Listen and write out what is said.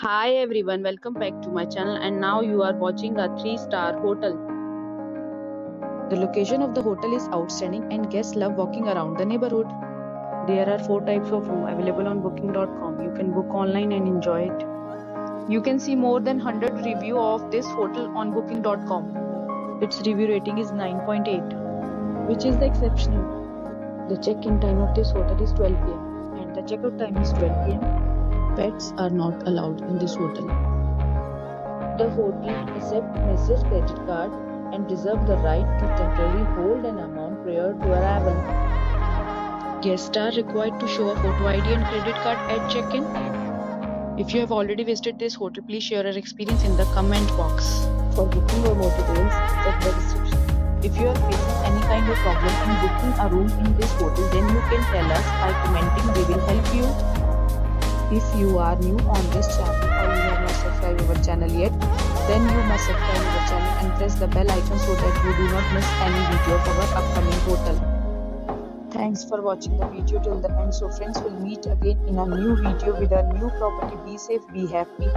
Hi everyone, welcome back to my channel and now you are watching a 3-star hotel. The location of the hotel is outstanding and guests love walking around the neighborhood. There are 4 types of room available on booking.com. You can book online and enjoy it. You can see more than 100 review of this hotel on booking.com. Its review rating is 9.8, which is the exceptional. The check-in time of this hotel is 12 pm and the check-out time is 12 pm. Pets are not allowed in this hotel. The hotel accepts major credit card and reserves the right to temporarily hold an amount prior to arrival. Guests are required to show a photo ID and credit card at check-in. If you have already visited this hotel, please share your experience in the comment box. For booking or more details, check the description. If you are facing any kind of problem in booking a room in this hotel, then you can tell us by commenting. We will help you. If you are new on this channel or you have not subscribed our channel yet, then you must subscribe our channel and press the bell icon so that you do not miss any video of our upcoming hotel. Thanks for watching the video till the end. So friends, will meet again in a new video with a new property. Be safe, be happy.